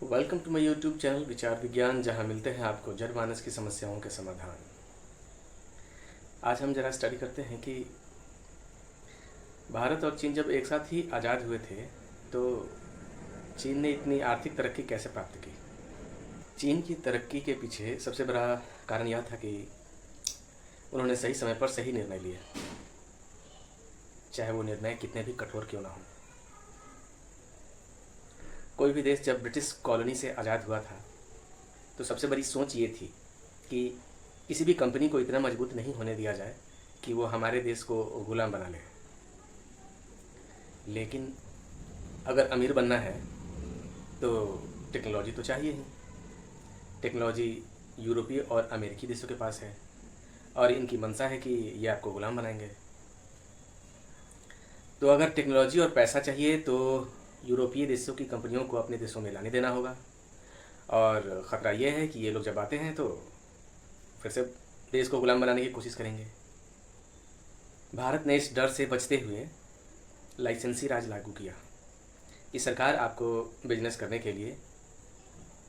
Welcome to my YouTube channel Vichar Vigyan, जहां मिलते हैं आपको जनमानस की समस्याओं के समाधान। आज हम जरा स्टडी करते हैं कि भारत और चीन जब एक साथ ही आज़ाद हुए थे तो चीन ने इतनी आर्थिक तरक्की कैसे प्राप्त की। चीन की तरक्की के पीछे सबसे बड़ा कारण यह था कि उन्होंने सही समय पर सही निर्णय लिए, चाहे वो निर्णय कितने भी कठोर क्यों ना हो। कोई भी देश जब ब्रिटिश कॉलोनी से आज़ाद हुआ था तो सबसे बड़ी सोच ये थी कि किसी भी कंपनी को इतना मजबूत नहीं होने दिया जाए कि वो हमारे देश को गुलाम बना ले। लेकिन अगर अमीर बनना है तो टेक्नोलॉजी तो चाहिए ही। टेक्नोलॉजी यूरोपीय और अमेरिकी देशों के पास है और इनकी मंशा है कि ये आपको गुलाम बनाएंगे। तो अगर टेक्नोलॉजी और पैसा चाहिए तो यूरोपीय देशों की कंपनियों को अपने देशों में लाने देना होगा, और ख़तरा यह है कि ये लोग जब आते हैं तो फिर से देश को गुलाम बनाने की कोशिश करेंगे। भारत ने इस डर से बचते हुए लाइसेंसी राज लागू किया कि सरकार आपको बिजनेस करने के लिए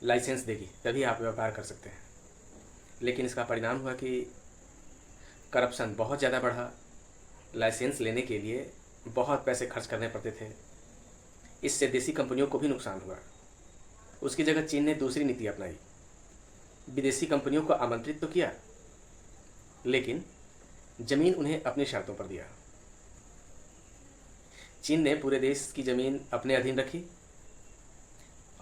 लाइसेंस देगी, तभी आप व्यापार कर सकते हैं। लेकिन इसका परिणाम हुआ कि करप्शन बहुत ज़्यादा बढ़ा। लाइसेंस लेने के लिए बहुत पैसे खर्च करने पड़ते थे। इससे देसी कंपनियों को भी नुकसान हुआ। उसकी जगह चीन ने दूसरी नीति अपनाई। विदेशी कंपनियों को आमंत्रित तो किया, लेकिन ज़मीन उन्हें अपनी शर्तों पर दिया। चीन ने पूरे देश की ज़मीन अपने अधीन रखी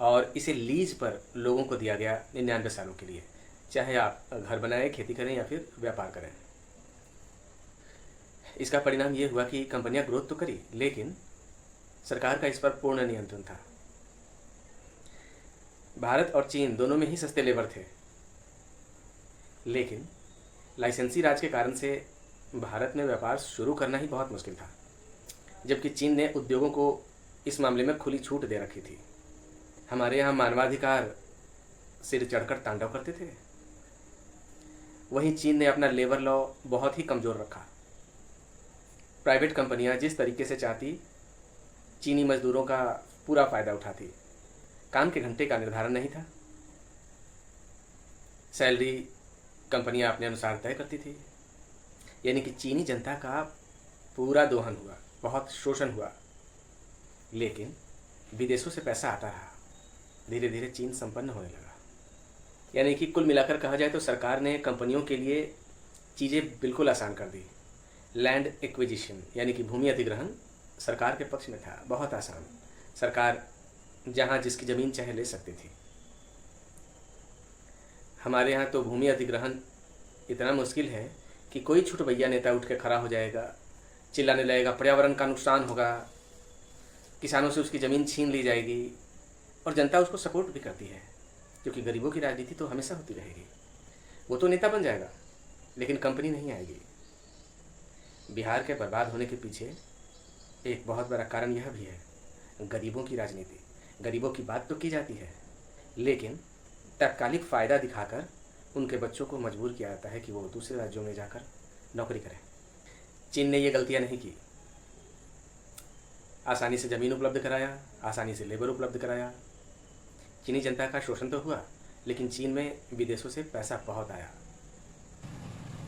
और इसे लीज पर लोगों को दिया गया 99 सालों के लिए, चाहे आप घर बनाएं, खेती करें या फिर व्यापार करें। इसका परिणाम ये हुआ कि कंपनियां ग्रोथ तो करी, लेकिन सरकार का इस पर पूर्ण नियंत्रण था। भारत और चीन दोनों में ही सस्ते लेबर थे, लेकिन लाइसेंसी राज के कारण से भारत में व्यापार शुरू करना ही बहुत मुश्किल था, जबकि चीन ने उद्योगों को इस मामले में खुली छूट दे रखी थी। हमारे यहाँ मानवाधिकार सिर चढ़कर तांडव करते थे, वहीं चीन ने अपना लेबर लॉ बहुत ही कमज़ोर रखा। प्राइवेट कंपनियां जिस तरीके से चाहती चीनी मजदूरों का पूरा फ़ायदा उठाती। काम के घंटे का निर्धारण नहीं था, सैलरी कंपनियां अपने अनुसार तय करती थी। यानी कि चीनी जनता का पूरा दोहन हुआ, बहुत शोषण हुआ। लेकिन विदेशों से पैसा आता रहा, धीरे धीरे चीन संपन्न होने लगा। यानी कि कुल मिलाकर कहा जाए तो सरकार ने कंपनियों के लिए चीज़ें बिल्कुल आसान कर दी। लैंड एक्विजिशन यानी कि भूमि अधिग्रहण सरकार के पक्ष में था, बहुत आसान। सरकार जहाँ जिसकी ज़मीन चाहे ले सकती थी। हमारे यहाँ तो भूमि अधिग्रहण इतना मुश्किल है कि कोई छुटभैया नेता उठ के खड़ा हो जाएगा, चिल्लाने लगेगा पर्यावरण का नुकसान होगा, किसानों से उसकी ज़मीन छीन ली जाएगी, और जनता उसको सपोर्ट भी करती है, क्योंकि गरीबों की राजनीति तो हमेशा होती रहेगी। वो तो नेता बन जाएगा, लेकिन कंपनी नहीं आएगी। बिहार के बर्बाद होने के पीछे एक बहुत बड़ा कारण यह भी है, गरीबों की राजनीति। गरीबों की बात तो की जाती है, लेकिन तात्कालिक फ़ायदा दिखाकर उनके बच्चों को मजबूर किया जाता है कि वो दूसरे राज्यों में जाकर नौकरी करें। चीन ने ये गलतियां नहीं की। आसानी से ज़मीन उपलब्ध कराया, आसानी से लेबर उपलब्ध कराया। चीनी जनता का शोषण तो हुआ, लेकिन चीन में विदेशों से पैसा बहुत आया,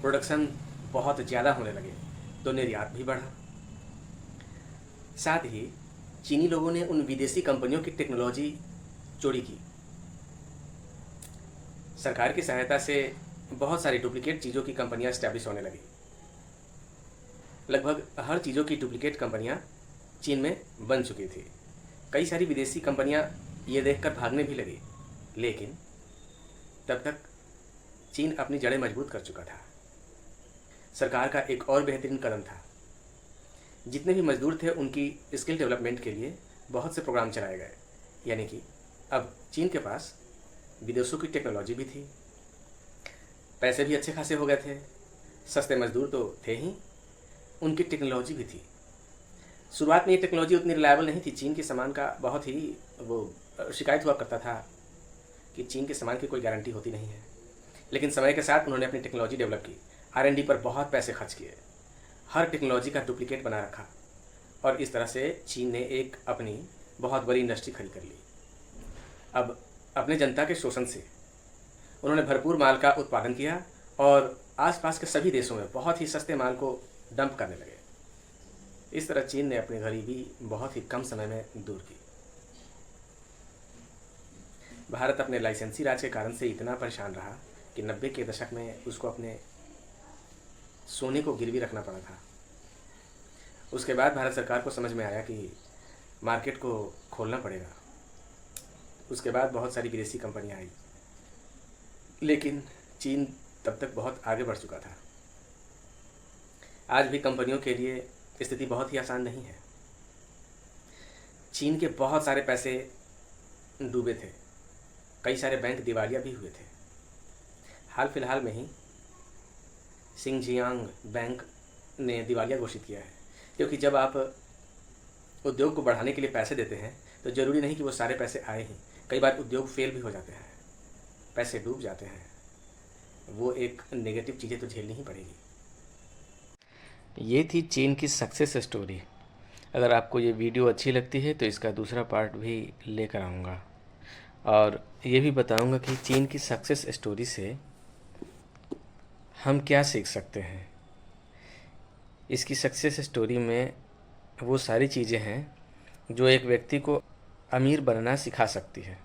प्रोडक्शन बहुत ज़्यादा होने लगे, तो निर्यात भी बढ़ा। साथ ही चीनी लोगों ने उन विदेशी कंपनियों की टेक्नोलॉजी चोरी की। सरकार की सहायता से बहुत सारी डुप्लीकेट चीज़ों की कंपनियां स्टैब्लिश होने लगी। लगभग हर चीज़ों की डुप्लीकेट कंपनियां चीन में बन चुकी थी। कई सारी विदेशी कंपनियां ये देखकर भागने भी लगी, लेकिन तब तक चीन अपनी जड़ें मजबूत कर चुका था। सरकार का एक और बेहतरीन कदम था, जितने भी मजदूर थे उनकी स्किल डेवलपमेंट के लिए बहुत से प्रोग्राम चलाए गए। यानी कि अब चीन के पास विदेशों की टेक्नोलॉजी भी थी, पैसे भी अच्छे खासे हो गए थे, सस्ते मजदूर तो थे ही, उनकी टेक्नोलॉजी भी थी। शुरुआत में ये टेक्नोलॉजी उतनी रिलायबल नहीं थी। चीन के सामान का बहुत ही वो शिकायत हुआ करता था कि चीन के सामान की कोई गारंटी होती नहीं है। लेकिन समय के साथ उन्होंने अपनी टेक्नोलॉजी डेवलप की, R&D पर बहुत पैसे खर्च किए, हर टेक्नोलॉजी का डुप्लीकेट बना रखा, और इस तरह से चीन ने एक अपनी बहुत बड़ी इंडस्ट्री खड़ी कर ली। अब अपने जनता के शोषण से उन्होंने भरपूर माल का उत्पादन किया और आसपास के सभी देशों में बहुत ही सस्ते माल को डंप करने लगे। इस तरह चीन ने अपनी गरीबी बहुत ही कम समय में दूर की। भारत अपने लाइसेंसी राज के कारण से इतना परेशान रहा कि 90 के दशक में उसको अपने सोने को गिरवी रखना पड़ा था। उसके बाद भारत सरकार को समझ में आया कि मार्केट को खोलना पड़ेगा। उसके बाद बहुत सारी विदेशी कंपनियां आई, लेकिन चीन तब तक बहुत आगे बढ़ चुका था। आज भी कंपनियों के लिए स्थिति बहुत ही आसान नहीं है। चीन के बहुत सारे पैसे डूबे थे, कई सारे बैंक दिवालिया भी हुए थे। हाल फिलहाल में ही सिंगजियांग बैंक ने दिवालिया घोषित किया है, क्योंकि जब आप उद्योग को बढ़ाने के लिए पैसे देते हैं तो ज़रूरी नहीं कि वो सारे पैसे आए ही। कई बार उद्योग फेल भी हो जाते हैं, पैसे डूब जाते हैं। वो एक नेगेटिव चीज़ें तो झेलनी ही पड़ेगी। ये थी चीन की सक्सेस स्टोरी। अगर आपको ये वीडियो अच्छी लगती है तो इसका दूसरा पार्ट भी लेकर आऊँगा और ये भी बताऊँगा कि चीन की सक्सेस स्टोरी से हम क्या सीख सकते हैं। इसकी सक्सेस स्टोरी में वो सारी चीज़ें हैं जो एक व्यक्ति को अमीर बनना सिखा सकती है।